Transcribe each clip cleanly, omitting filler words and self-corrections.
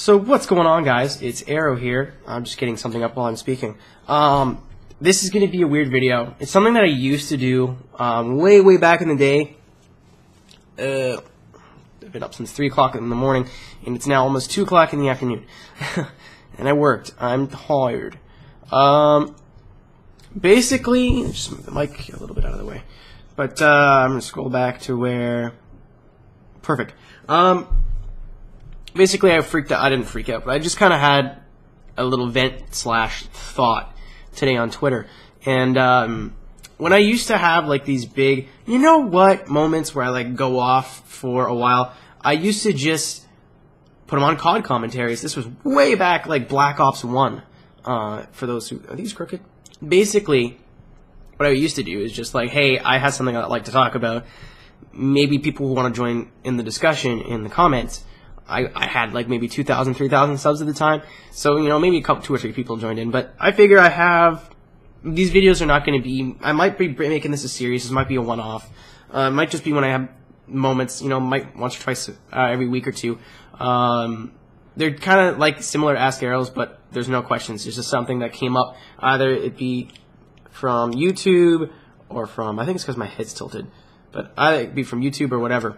So what's going on, guys? It's Aero here. I'm just getting something up while I'm speaking. This is going to be a weird video. It's something that I used to do way back in the day. I've been up since 3 o'clock in the morning, and it's now almost 2 o'clock in the afternoon. And I worked. I'm tired. Basically, just move the mic a little bit out of the way. But I'm going to scroll back to where... Perfect. Basically, I freaked out. I didn't freak out, but I just kind of had a little vent/thought today on Twitter. And when I used to have like these big, you know what, moments where I like go off for a while, I used to just put them on COD commentaries. This was way back, like Black Ops 1. For those who are these crooked. Basically, what I used to do is just like, hey, I have something I'd like to talk about. Maybe people who want to join in the discussion in the comments. I had like maybe 2,000, 3,000 subs at the time, so you know maybe a couple, 2 or 3 people joined in. But I figure I have these videos are not going to be. I might be making this a series. This might be a one-off. It might just be when I have moments. You know, might once or twice every week or two. They're kind of like similar Ask Arrows, but there's no questions. It's just something that came up. Either it be from YouTube or from, I think it's because my head's tilted, but either it be from YouTube or whatever.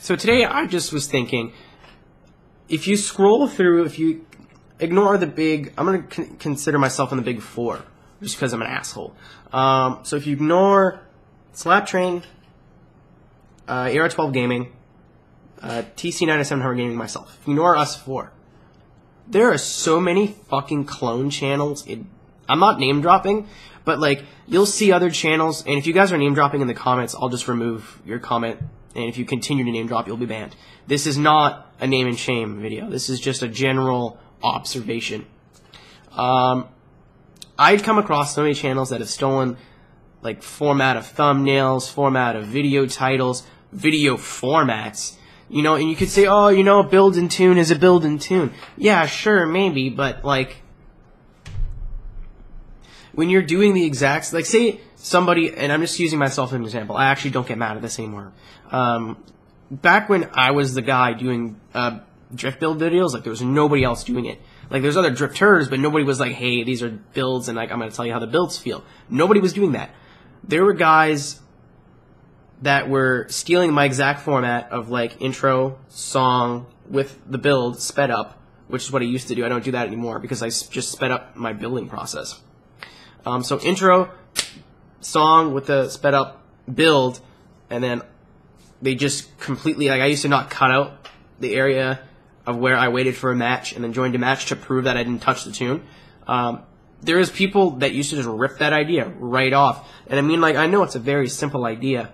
So today I just was thinking, if you scroll through, if you ignore the big, I'm going to consider myself in the big 4, just because I'm an asshole. So if you ignore Slap Train, Era 12 Gaming, TC97 Gaming, myself, if you ignore us 4, there are so many fucking clone channels. I'm not name dropping, but like you'll see other channels, and if you guys are name dropping in the comments, I'll just remove your comment. And if you continue to name drop, you'll be banned. This is not a name and shame video. This is just a general observation. I'd come across so many channels that have stolen like format of thumbnails, format of video titles, video formats. You know, and you could say, oh, you know, a build and tune is a build and tune. Yeah, sure, maybe, but like when you're doing the exact, like say somebody, and I'm just using myself as an example. I actually don't get mad at this anymore. Back when I was the guy doing drift build videos, like there was nobody else doing it. Like there's other drifters, but nobody was like, hey, these are builds, and like I'm gonna tell you how the builds feel. Nobody was doing that. There were guys that were stealing my exact format of like intro, song with the build sped up, which is what I used to do. I don't do that anymore because I just sped up my building process. So intro, song with the sped up build, and then they just completely, like I used to not cut out the area of where I waited for a match and then joined a match to prove that I didn't touch the tune. There is people that used to just rip that idea right off. And I mean, like, I know it's a very simple idea,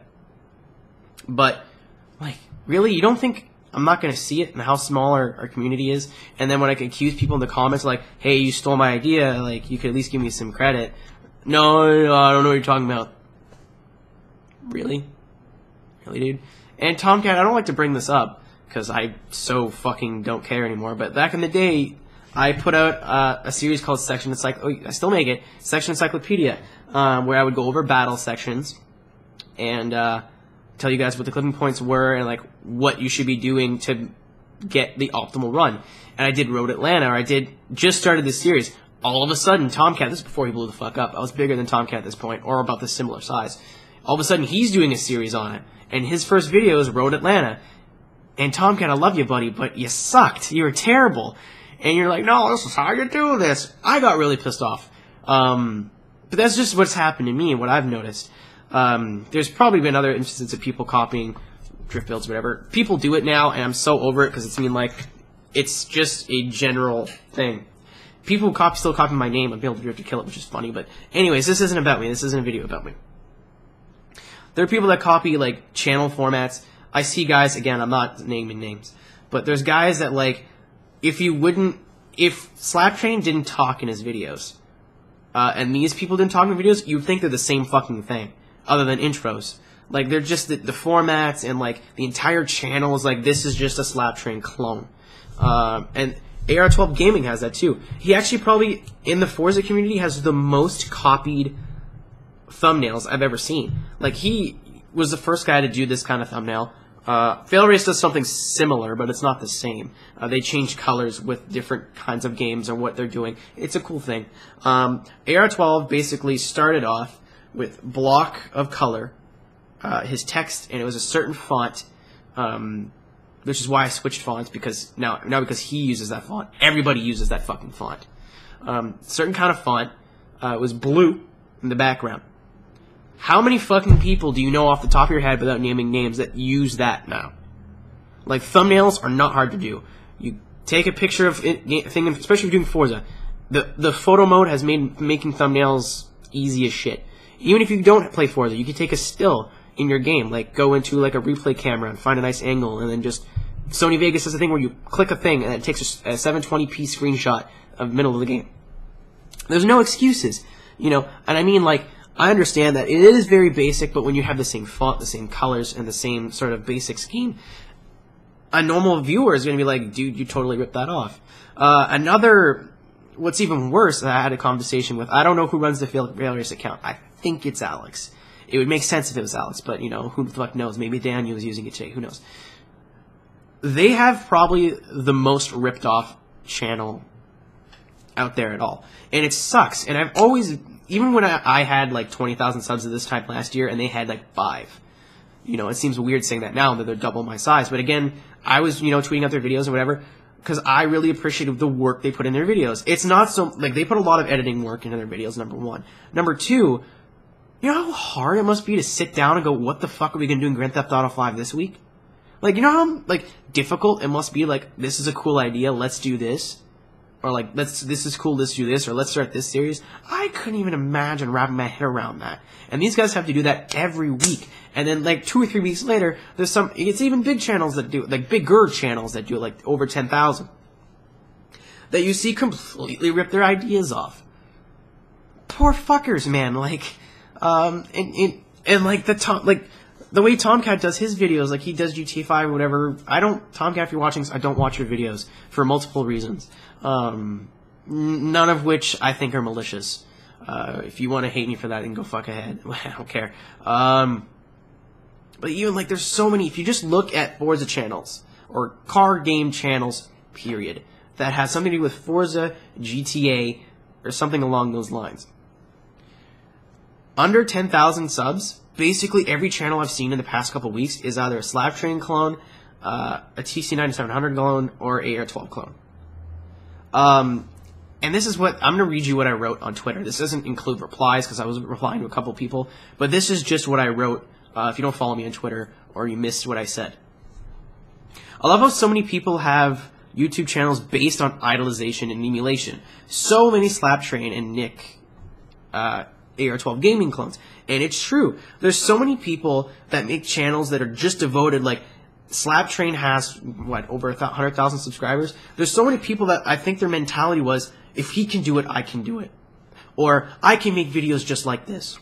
but like, really, you don't think I'm not going to see it and how small our community is? And then when I can accuse people in the comments like, hey, you stole my idea, like, you could at least give me some credit. No, I don't know what you're talking about. Really? Really, dude? And Tomcat, I don't like to bring this up because I so fucking don't care anymore, but back in the day, I put out a series called Section Encyclopedia. I still make it, Section Encyclopedia, where I would go over battle sections and tell you guys what the clipping points were and like what you should be doing to get the optimal run. And I did Road Atlanta, or I just started this series. All of a sudden, Tomcat, this is before he blew the fuck up. I was bigger than Tomcat at this point, or about the similar size. All of a sudden, he's doing a series on it. And his first video is Road Atlanta. And Tomcat, I love you, buddy, but you sucked. You were terrible. And you're like, no, this is how you do this. I got really pissed off. But that's just what's happened to me and what I've noticed. There's probably been other instances of people copying drift builds, whatever. People do it now, and I'm so over it because it's like it's just a general thing. People still copy my name and be able to drift to kill it, which is funny. But anyways, this isn't about me. This isn't a video about me. There are people that copy like channel formats. I see guys, again, I'm not naming names, but there's guys that like, if Slap Train didn't talk in his videos, and these people didn't talk in videos, you'd think they're the same fucking thing, other than intros. Like, they're just the formats and like the entire channel is like, this is just a Slap Train clone. And Era 12 Gaming has that too. He actually probably, in the Forza community, has the most copied thumbnails I've ever seen. Like, he was the first guy to do this kind of thumbnail. Fail Race does something similar, but it's not the same. They change colors with different kinds of games and what they're doing. It's a cool thing. AR12 basically started off with block of color, his text, and it was a certain font, which is why I switched fonts, because now because he uses that font, everybody uses that fucking font. Certain kind of font, it was blue in the background. How many fucking people do you know off the top of your head without naming names that use that now? Like, thumbnails are not hard to do. You take a picture of it, thing, especially if you're doing Forza. The photo mode has made making thumbnails easy as shit. Even if you don't play Forza, you can take a still in your game, like go into like a replay camera and find a nice angle, and then just Sony Vegas has a thing where you click a thing and it takes a 720p screenshot of the middle of the game. There's no excuses, you know, and I mean, like, I understand that it is very basic, but when you have the same font, the same colors, and the same sort of basic scheme, a normal viewer is going to be like, dude, you totally ripped that off. What's even worse, I had a conversation with, I don't know who runs the Fail Race account. I think it's Alex. It would make sense if it was Alex, but, you know, who the fuck knows? Maybe Daniel was using it today. Who knows? They have probably the most ripped off channel out there at all. And it sucks. And I've always... Even when I had like 20,000 subs at this time last year, and they had like 5. You know, it seems weird saying that now that they're double my size. But again, I was, you know, tweeting out their videos or whatever, because I really appreciated the work they put in their videos. It's not so, like, they put a lot of editing work into their videos, number one. Number two, you know how hard it must be to sit down and go, what the fuck are we going to do in Grand Theft Auto 5 this week? Like, you know how, like, difficult it must be, like, this is a cool idea, let's do this. Or like, this is cool, let's do this, or let's start this series. I couldn't even imagine wrapping my head around that. And these guys have to do that every week. And then like 2 or 3 weeks later, it's even big channels that do, like bigger channels that do like over 10,000. That you see completely rip their ideas off. Poor fuckers, man. Like, and like the way Tomcat does his videos, like he does GTA 5 or whatever, Tomcat, if you're watching this, I don't watch your videos for multiple reasons. None of which I think are malicious. If you want to hate me for that, then go fuck ahead. I don't care. But even, like, there's so many, if you just look at Forza channels, or car game channels, period, that has something to do with Forza, GTA, or something along those lines. Under 10,000 subs, basically every channel I've seen in the past couple weeks is either a Slab Train clone, a TC9700 clone, or AR12 clone. And this is what, I'm going to read you what I wrote on Twitter. This doesn't include replies, because I was replying to a couple people, but this is just what I wrote, if you don't follow me on Twitter, or you missed what I said. I love how so many people have YouTube channels based on idolization and emulation. So many Slap Train and Nick, AR12 gaming clones. And it's true. There's so many people that make channels that are just devoted, like, Slap Train has, what, over 100,000 subscribers? There's so many people that I think their mentality was, if he can do it, I can do it. Or, I can make videos just like this.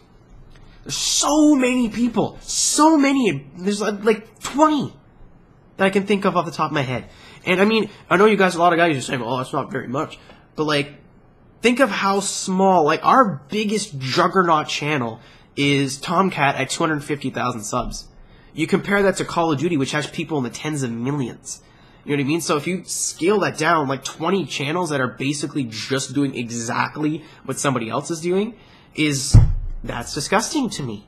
There's so many people. So many. There's like 20 that I can think of off the top of my head. And I mean, I know you guys, a lot of guys are saying, well, that's not very much. But like, think of how small, like, our biggest juggernaut channel is Tomcat at 250,000 subs. You compare that to Call of Duty, which has people in the tens of millions. You know what I mean? So if you scale that down, like 20 channels that are basically just doing exactly what somebody else is doing, that's disgusting to me.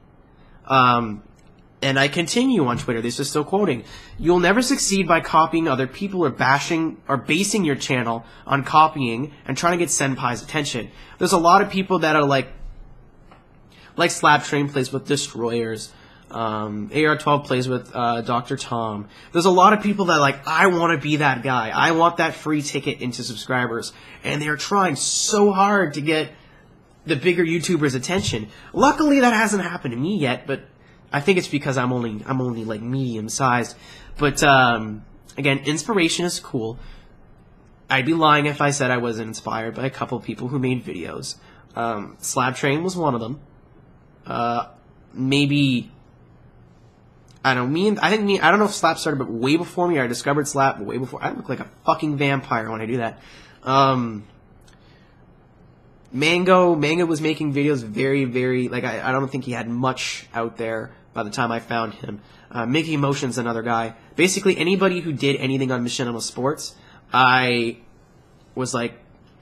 And I continue on Twitter, this is still quoting, "You'll never succeed by copying other people or basing your channel on copying and trying to get Senpai's attention." There's a lot of people that are like Slap Train plays with Destroyers, AR12 plays with Dr. Tom. There's a lot of people that like, I want to be that guy. I want that free ticket into subscribers. And they're trying so hard to get the bigger YouTubers' attention. Luckily, that hasn't happened to me yet, but I think it's because I'm only like medium sized. But again, inspiration is cool. I'd be lying if I said I wasn't inspired by a couple of people who made videos. Slab Train was one of them. Maybe I don't know if Slap started, but way before me. I discovered Slap way before. I look like a fucking vampire when I do that. Mango was making videos very, very, like, I don't think he had much out there by the time I found him. Mickey Motion's another guy. Basically, anybody who did anything on Machinima Sports, I was like,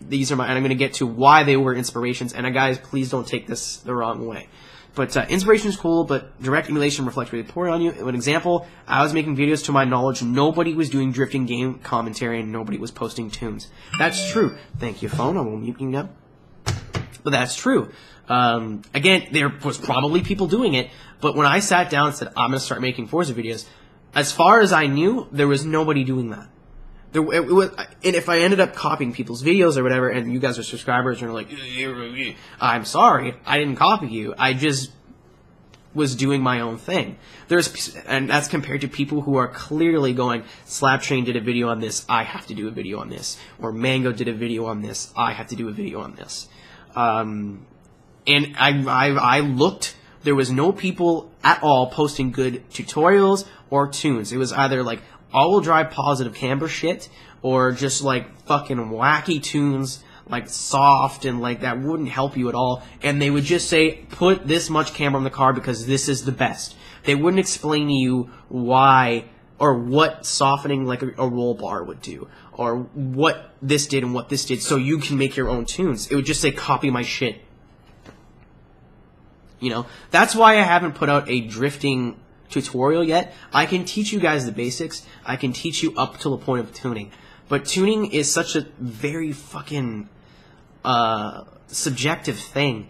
these are my, and I'm going to get to why they were inspirations. And guys, please don't take this the wrong way. But inspiration is cool, but direct emulation reflects really poorly on you. An example, I was making videos, to my knowledge, nobody was doing drifting game commentary and nobody was posting tunes. That's true. Thank you, phone. I will mute you now. But that's true. Again, there was probably people doing it, but when I sat down and said, I'm going to start making Forza videos, as far as I knew, there was nobody doing that. And if I ended up copying people's videos or whatever, and you guys are subscribers and are like, I'm sorry, I didn't copy you. I just was doing my own thing. And that's compared to people who are clearly going, Slaptrain did a video on this, I have to do a video on this. Or Mango did a video on this, I have to do a video on this. And I looked, there was no people at all posting good tutorials or tunes. It was either like all-wheel drive positive camber shit, or just like fucking wacky tunes, like soft and like that wouldn't help you at all. And they would just say, put this much camber on the car because this is the best. They wouldn't explain to you why or what softening like a roll bar would do, or what this did and what this did, so you can make your own tunes. It would just say, copy my shit. You know, that's why I haven't put out a drifting tutorial yet. I can teach you guys the basics. I can teach you up to the point of tuning. But tuning is such a very fucking subjective thing.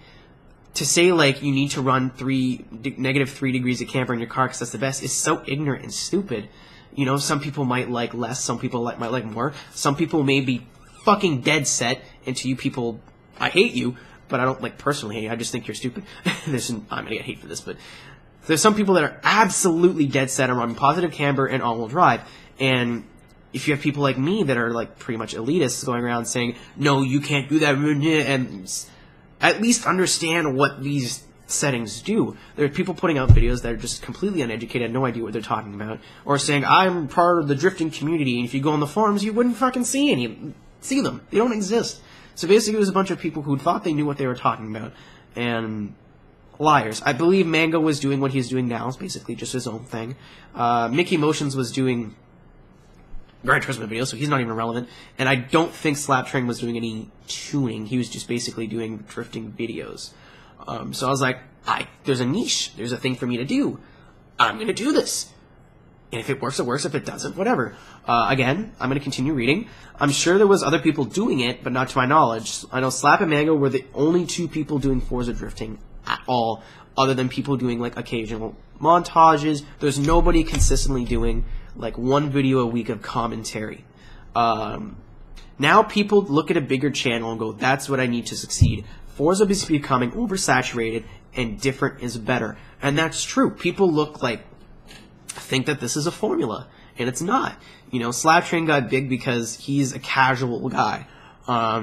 To say, like, you need to run -3 degrees of camber in your car because that's the best is so ignorant and stupid. You know, some people might like less, some people might like more. Some people may be fucking dead set, and to you people, I hate you, but I don't, like, personally hate you. I just think you're stupid. I'm gonna get hate for this, but there's some people that are absolutely dead set on running positive camber and all-wheel drive, and if you have people like me that are, like, pretty much elitists going around saying, no, you can't do that, and at least understand what these settings do. There are people putting out videos that are just completely uneducated, no idea what they're talking about, or saying, I'm part of the drifting community, and if you go on the forums, you wouldn't fucking see them. They don't exist. So basically, it was a bunch of people who thought they knew what they were talking about, and liars. I believe Mango was doing what he's doing now. It's basically just his own thing. Mickey Motions was doing Gran Turismo videos, so he's not even relevant. And I don't think Slaptrain was doing any tuning. He was just basically doing drifting videos. So I was like, there's a niche. There's a thing for me to do. I'm going to do this. And if it works, it works. If it doesn't, whatever. Again, I'm going to continue reading. I'm sure there was other people doing it, but not to my knowledge. I know Slap and Mango were the only two people doing Forza drifting at all, other than people doing, like, occasional montages. There's nobody consistently doing, like, one video a week of commentary. Now people look at a bigger channel and go, that's what I need to succeed. Forza is becoming oversaturated, and different is better. And that's true. People think that this is a formula, and it's not. You know, Slaptrain got big because he's a casual guy.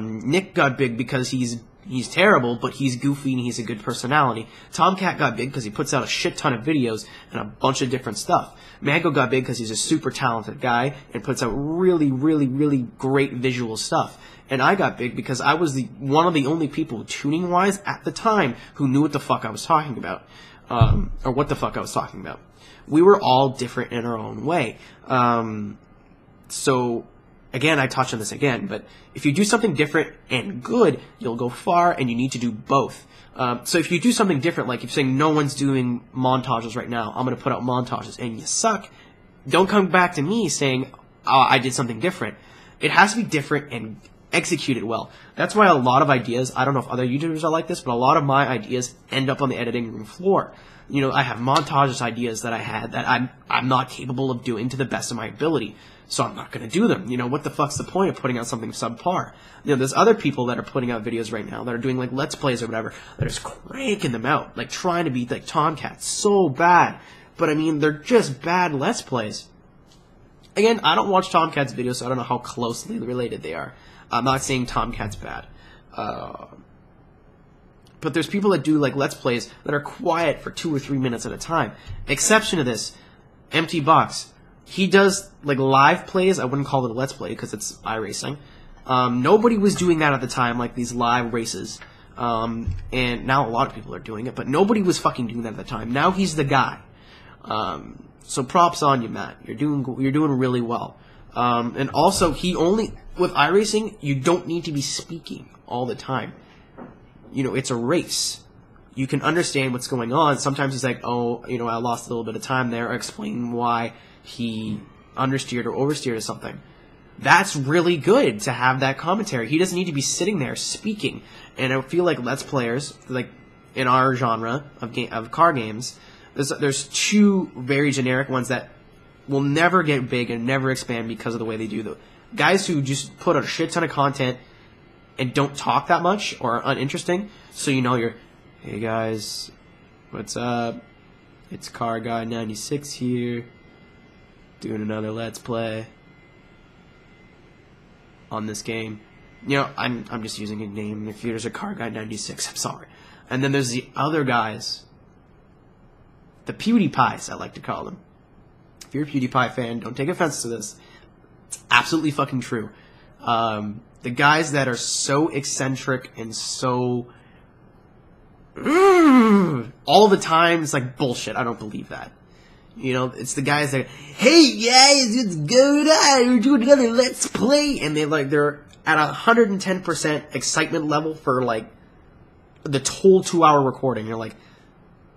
Nick got big because he's terrible, but he's goofy and he's a good personality. Tomcat got big because he puts out a shit ton of videos and a bunch of different stuff. Mango got big because he's a super talented guy and puts out really, really, really great visual stuff. And I got big because I was one of the only people, tuning-wise, at the time, who knew what the fuck I was talking about. Or what the fuck I was talking about. We were all different in our own way. So, again, I touch on this again, but if you do something different and good, you'll go far, and you need to do both. So if you do something different, like you're saying no one's doing montages right now, I'm going to put out montages, and you suck, don't come back to me saying, I did something different. It has to be different and executed well. That's why a lot of ideas, I don't know if other YouTubers are like this, but a lot of my ideas end up on the editing room floor. You know, I have montages ideas that I had that I'm not capable of doing to the best of my ability. So I'm not going to do them. You know, what the fuck's the point of putting out something subpar? You know, there's other people that are putting out videos right now that are doing, like, Let's Plays or whatever, that are just cranking them out, like, trying to be, like, Tomcats. So bad. But, I mean, they're just bad Let's Plays. Again, I don't watch Tomcats videos, so I don't know how closely related they are. I'm not saying Tomcat's bad. But there's people that do, like, Let's Plays that are quiet for 2 or 3 minutes at a time. Exception to this, Empty Box. He does, like, live plays. I wouldn't call it a Let's Play because it's iRacing. Nobody was doing that at the time, like these live races. And now a lot of people are doing it, but nobody was fucking doing that at the time. Now he's the guy. So props on you, Matt. You're doing really well. And also, with iRacing, you don't need to be speaking all the time. You know, it's a race. You can understand what's going on. Sometimes he's like, oh, you know, I lost a little bit of time there, or explain why he understeered or oversteered or something. That's really good to have that commentary. He doesn't need to be sitting there speaking. And I feel like Let's Players, like in our genre of car games, there's two very generic ones that will never get big and never expand because of the way they do them. Guys who just put a shit ton of content and don't talk that much or are uninteresting, so you know you're, hey guys, what's up? It's Car Guy 96 here, doing another Let's Play on this game. You know, I'm just using a name. If there's a Car Guy 96, I'm sorry. And then there's the other guys, the PewDiePies, I like to call them. If you're a PewDiePie fan, don't take offense to this. It's absolutely fucking true. The guys that are so eccentric and so all the time, it's like bullshit. I don't believe that. You know, it's the guys that, hey guys, what's going on? We're doing another Let's Play, and they're at 110% excitement level for like the whole 2-hour recording. You're like,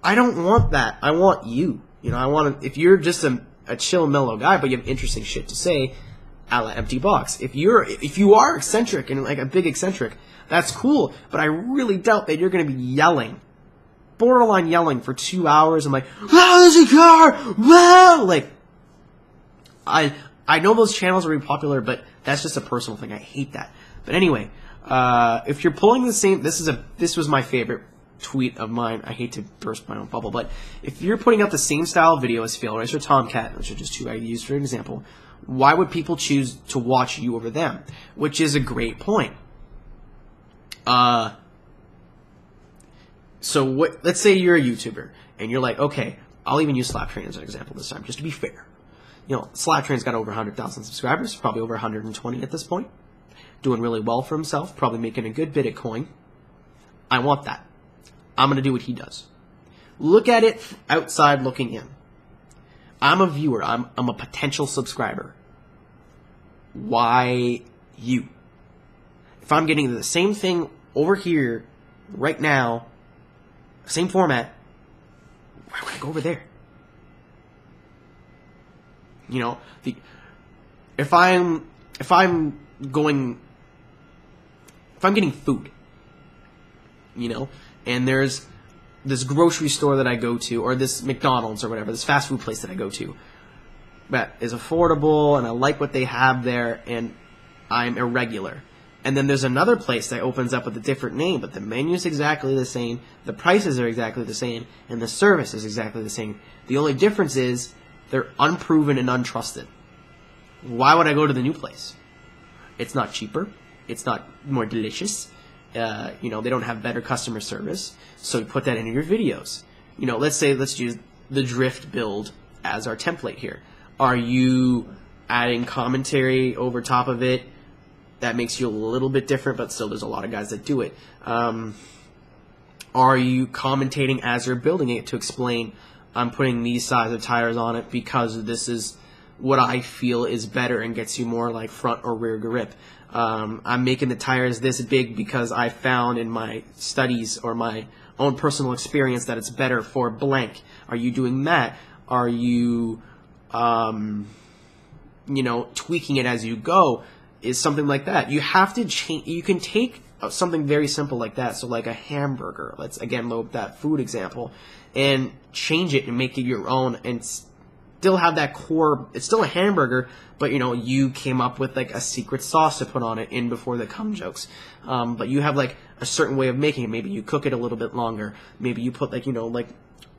I don't want that. I want you. You know, if you're just a chill, mellow guy, but you have interesting shit to say, a la Empty Box. If you are eccentric and like a big eccentric, that's cool. But I really doubt that you're going to be yelling, borderline yelling for 2 hours. I'm like, wow, there's a car, wow! Like, I know those channels are really popular, but that's just a personal thing. I hate that. But anyway, if you're pulling the same, this was my favorite tweet of mine. I hate to burst my own bubble, but if you're putting out the same style of video as Fail Race or Tomcat, which are just two I used for an example, why would people choose to watch you over them? Which is a great point. So let's say you're a YouTuber, and you're like, okay, I'll even use Slaptrain as an example this time, just to be fair. You know, Slaptrain's got over 100,000 subscribers, probably over 120 at this point. Doing really well for himself, probably making a good bit of coin. I want that. I'm going to do what he does. Look at it outside looking in. I'm a viewer. I'm a potential subscriber. Why you? If I'm getting the same thing over here right now, same format, why would I go over there? You know, if I'm getting food, you know, and there's this grocery store that I go to, or this McDonald's or whatever, this fast food place that I go to, that is affordable, and I like what they have there, and I'm irregular. And then there's another place that opens up with a different name, but the menu is exactly the same, the prices are exactly the same, and the service is exactly the same. The only difference is they're unproven and untrusted. Why would I go to the new place? It's not cheaper. It's not more delicious. You know, they don't have better customer service. So you put that into your videos. You know, let's use the drift build as our template here. Are you adding commentary over top of it? That makes you a little bit different, but still there's a lot of guys that do it. Are you commentating as you're building it to explain, I'm putting these size of tires on it because this is what I feel is better and gets you more like front or rear grip. I'm making the tires this big because I found in my studies or my own personal experience that it's better for blank. Are you doing that? Are you, you know, tweaking it as you go? Is something like that. You have to change. You can take something very simple like that. So like a hamburger. Let's again load that food example and change it and make it your own and still have that core. It's still a hamburger, but you know, you came up with like a secret sauce to put on it in before the cum jokes. But you have like a certain way of making it. Maybe you cook it a little bit longer. Maybe you put like, you know, like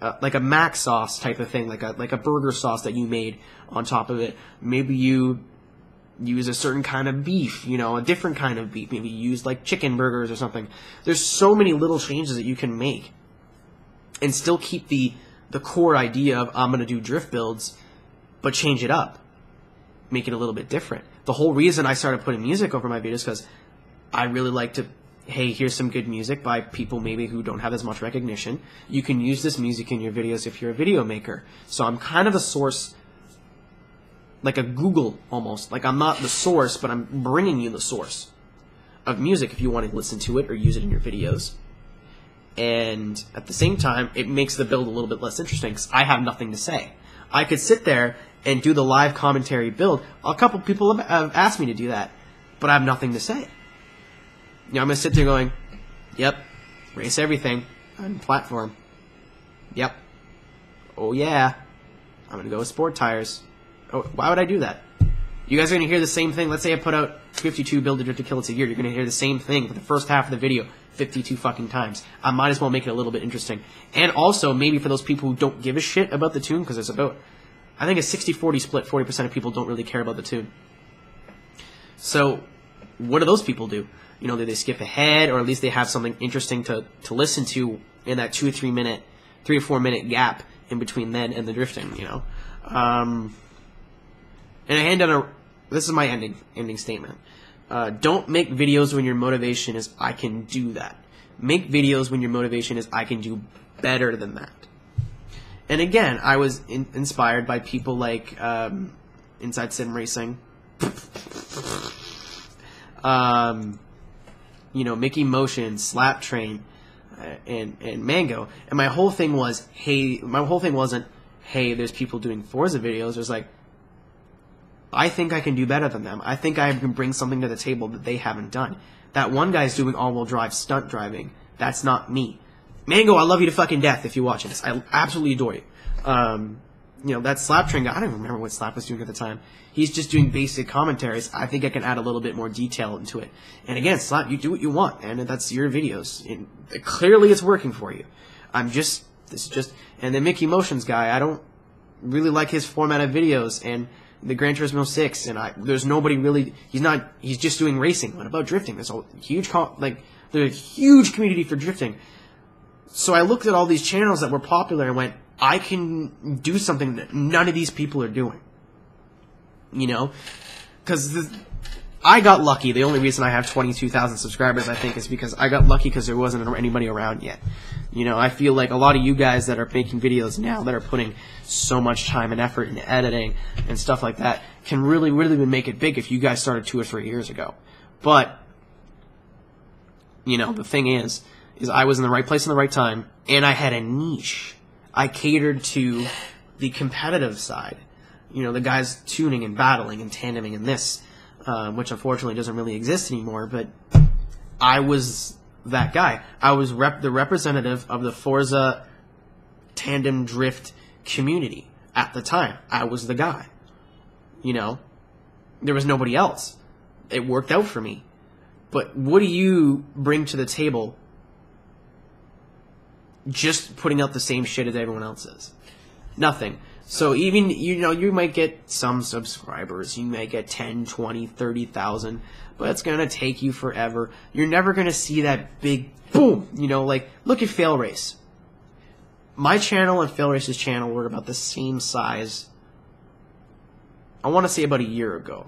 a mac sauce type of thing, like a burger sauce that you made on top of it. Maybe you use a certain kind of beef, you know, a different kind of beef. Maybe you use like chicken burgers or something. There's so many little changes that you can make and still keep the core idea of I'm going to do drift builds, but change it up. Make it a little bit different. The whole reason I started putting music over my videos because I really like to hey, here's some good music by people maybe who don't have as much recognition. You can use this music in your videos if you're a video maker. So I'm kind of a source, like a Google almost. Like I'm not the source, but I'm bringing you the source of music if you want to listen to it or use it in your videos. And at the same time, it makes the build a little bit less interesting because I have nothing to say. I could sit there and do the live commentary build. A couple people have asked me to do that, but I have nothing to say. You know, I'm going to sit there going, yep, race everything on platform. Yep. Oh, yeah. I'm going to go with sport tires. Oh, why would I do that? You guys are going to hear the same thing. Let's say I put out 52 build to drift to kill it a year. You're going to hear the same thing for the first half of the video 52 fucking times. I might as well make it a little bit interesting. And also, maybe for those people who don't give a shit about the tune, because it's about, I think a 60-40 split, 40% of people don't really care about the tune. So, what do those people do? You know, do they skip ahead, or at least they have something interesting to listen to in that 3 or 4 minute gap in between then and the drifting, you know? And I hand down this is my ending statement. Don't make videos when your motivation is, I can do that. Make videos when your motivation is, I can do better than that. And again, I was inspired by people like Inside Sim Racing, you know, Mickey Motion, Slap Train, and Mango. And my whole thing was, my whole thing wasn't, hey, there's people doing Forza videos. It was like, I think I can do better than them. I think I can bring something to the table that they haven't done. That one guy's doing all-wheel drive stunt driving. That's not me. Mango, I love you to fucking death if you're watching this. I absolutely adore you. You know, that Slap Train guy, I don't even remember what Slap was doing at the time. He's just doing basic commentaries. I think I can add a little bit more detail into it. And again, Slap, you do what you want, and that's your videos. And clearly it's working for you. This is just, and the Mickey Motions guy, I don't really like his format of videos, and the Gran Turismo 6, and there's nobody really, he's just doing racing. What about drifting? There's a huge, there's a huge community for drifting. So I looked at all these channels that were popular and went, I can do something that none of these people are doing. You know? Because I got lucky. The only reason I have 22,000 subscribers, I think, is because I got lucky because there wasn't anybody around yet. You know, I feel like a lot of you guys that are making videos now that are putting so much time and effort into editing and stuff like that can really, really make it big if you guys started 2 or 3 years ago. But, you know, the thing is I was in the right place in the right time, and I had a niche. I catered to the competitive side. You know, the guys tuning and battling and tandeming and this, which unfortunately doesn't really exist anymore, but I was that guy. I was the representative of the Forza tandem drift community at the time. I was the guy. You know, there was nobody else. It worked out for me. But what do you bring to the table just putting out the same shit as everyone else is? Nothing. So even, you know, you might get some subscribers. You may get 10, 20, 30,000, but it's going to take you forever. You're never going to see that big boom. You know, like, look at Fail Race. My channel and Fail Race's channel were about the same size, I want to say about a year ago.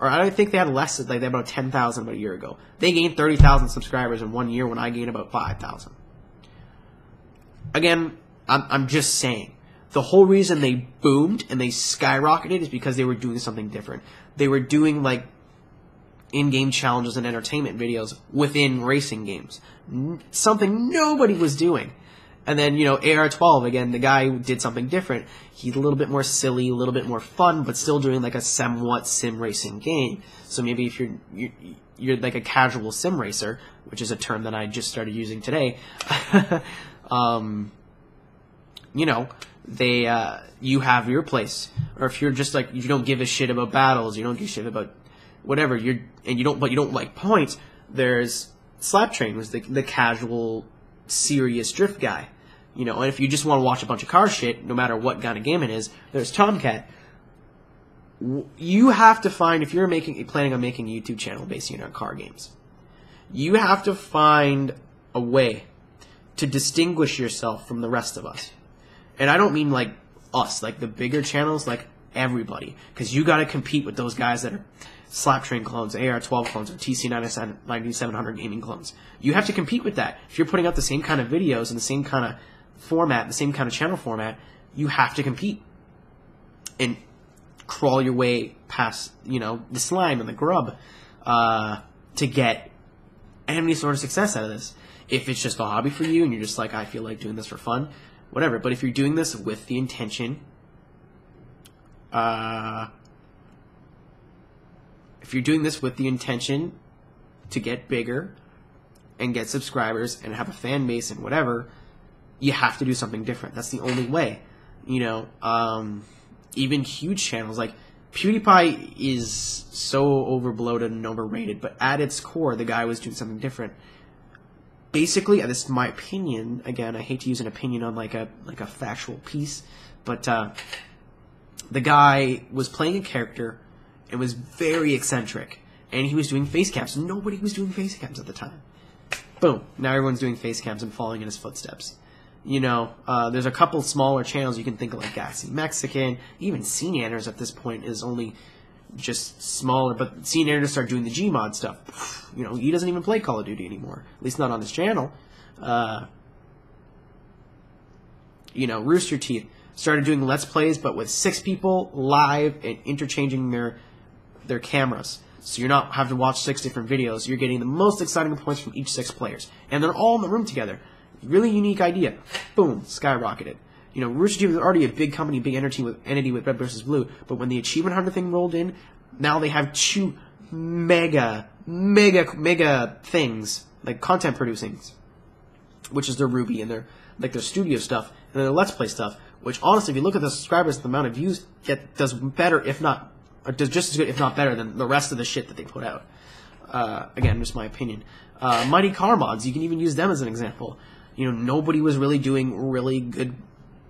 Or I think they had less, like they had about 10,000 about a year ago. They gained 30,000 subscribers in 1 year when I gained about 5,000. Again, I'm just saying. The whole reason they boomed and they skyrocketed is because they were doing something different. They were doing, like, in-game challenges and entertainment videos within racing games. Something nobody was doing. And then, you know, AR12, again, the guy who did something different. He's a little bit more silly, a little bit more fun, but still doing, like, a somewhat sim racing game. So maybe if you're like a casual sim racer, which is a term that I just started using today, you know, you have your place. Or if you're just like, you don't give a shit about battles, you don't give a shit about whatever, but you don't like points, there's Slap Train, was the casual, serious drift guy. You know, and if you just want to watch a bunch of car shit, no matter what kind of game it is, there's Tomcat. You have to find, if you're planning on making a YouTube channel basing on car games, you have to find a way to distinguish yourself from the rest of us. And I don't mean like us, like the bigger channels, like everybody. Because you got to compete with those guys that are Slaptrain clones, AR-12 clones, or TC-9700 gaming clones. You have to compete with that. If you're putting out the same kind of videos and the same kind of format, the same kind of channel format, you have to compete and crawl your way past, you know, the slime and the grub to get any sort of success out of this. If it's just a hobby for you and you're just like, I feel like doing this for fun, whatever. But if you're doing this with the intention, to get bigger and get subscribers and have a fan base and whatever, you have to do something different. That's the only way. You know, even huge channels like PewDiePie is so overbloated and overrated, but at its core, the guy was doing something different. Basically, this is my opinion. Again, I hate to use an opinion on like a factual piece, but the guy was playing a character and was very eccentric, and he was doing face cams. Nobody was doing face cams at the time. Boom! Now everyone's doing face cams and following in his footsteps. You know, there's a couple smaller channels you can think of, like Gassy Mexican, even CNanners at this point is only just smaller, but CNanners start doing the Gmod stuff. You know, he doesn't even play Call of Duty anymore, at least not on his channel. You know, Rooster Teeth started doing Let's Plays, but with 6 people live and interchanging their cameras. So you're not having to watch 6 different videos. You're getting the most exciting points from each 6 players. And they're all in the room together. Really unique idea. Boom, skyrocketed. You know, Rooster Teeth was already a big company, big entity with Red vs. Blue, but when the Achievement Hunter thing rolled in, now they have 2 mega things, like content producing, which is their Ruby and their studio stuff, and their Let's Play stuff, which honestly, if you look at the subscribers and the amount of views, it does better, if not, or does just as good, if not better, than the rest of the shit that they put out. Again, just my opinion. Mighty Car Mods, you can even use them as an example. You know, nobody was really doing really good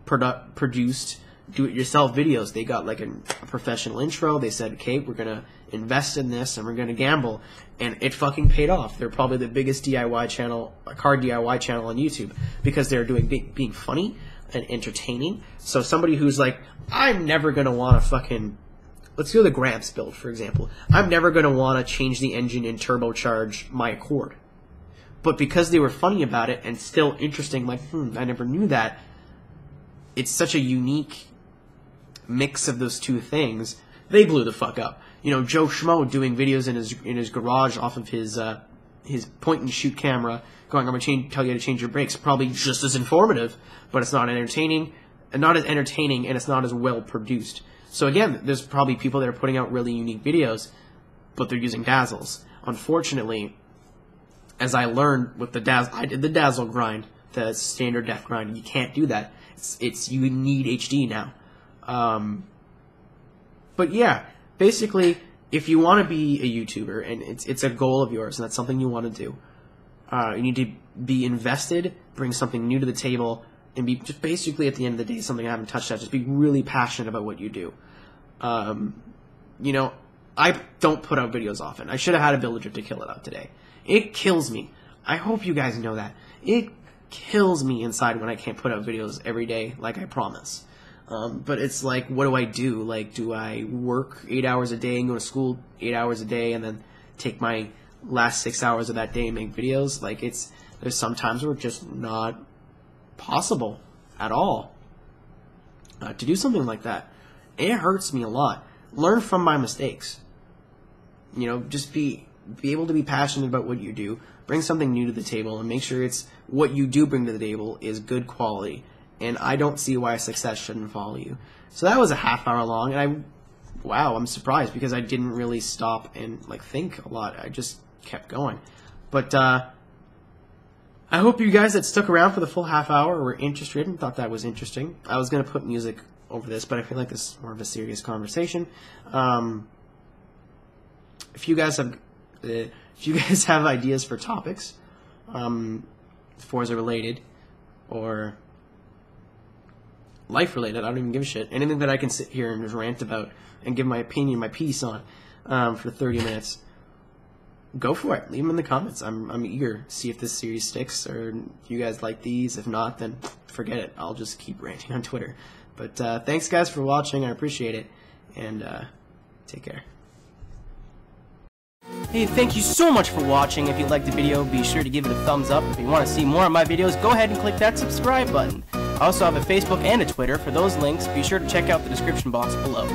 produced do-it-yourself videos. They got like a professional intro. They said, okay, we're going to invest in this and we're going to gamble. And it fucking paid off. They're probably the biggest DIY channel, car DIY channel on YouTube, because they're being funny and entertaining. So somebody who's like, I'm never going to want to fucking, let's do the Gramps build, for example. I'm never going to want to change the engine and turbocharge my Accord. But because they were funny about it and still interesting, like, I never knew that, it's such a unique mix of those two things, they blew the fuck up. You know, Joe Schmo doing videos in his garage off of his point-and-shoot camera, going, I'm going to tell you how to change your brakes, probably just as informative, but it's not entertaining, and it's not as well produced. So again, there's probably people that are putting out really unique videos, but they're using Dazzles. Unfortunately, as I learned with the Dazzle, I did the Dazzle grind, the standard def grind. You can't do that. You need HD now. But yeah, basically, if you want to be a YouTuber and it's a goal of yours and that's something you want to do, you need to be invested, bring something new to the table, and be just basically at the end of the day something I haven't touched on. Just be really passionate about what you do. You know, I don't put out videos often. I should have had a villager to kill it out today. It kills me. I hope you guys know that. It kills me inside when I can't put out videos every day like I promise. But it's like, what do I do? Like, do I work 8 hours a day and go to school 8 hours a day and then take my last 6 hours of that day and make videos? Like, there's some times where it's just not possible at all to do something like that. It hurts me a lot. Learn from my mistakes. You know, just be able to be passionate about what you do, bring something new to the table, and make sure it's what you do bring to the table is good quality. And I don't see why success shouldn't follow you. So that was a half hour long, and I'm surprised because I didn't really stop and like think a lot. I just kept going. But I hope you guys that stuck around for the full half hour were interested and thought that was interesting. I was going to put music over this, but I feel like this is more of a serious conversation. If you guys have ideas for topics, Forza related or life related, I don't even give a shit. Anything that I can sit here and just rant about and give my opinion, my piece on for 30 minutes, go for it. Leave them in the comments. I'm eager to see if this series sticks or if you guys like these. If not, then forget it. I'll just keep ranting on Twitter. But thanks guys for watching. I appreciate it. And take care. Hey, thank you so much for watching. If you liked the video, be sure to give it a thumbs up. If you want to see more of my videos, go ahead and click that subscribe button. I also have a Facebook and a Twitter. For those links, be sure to check out the description box below.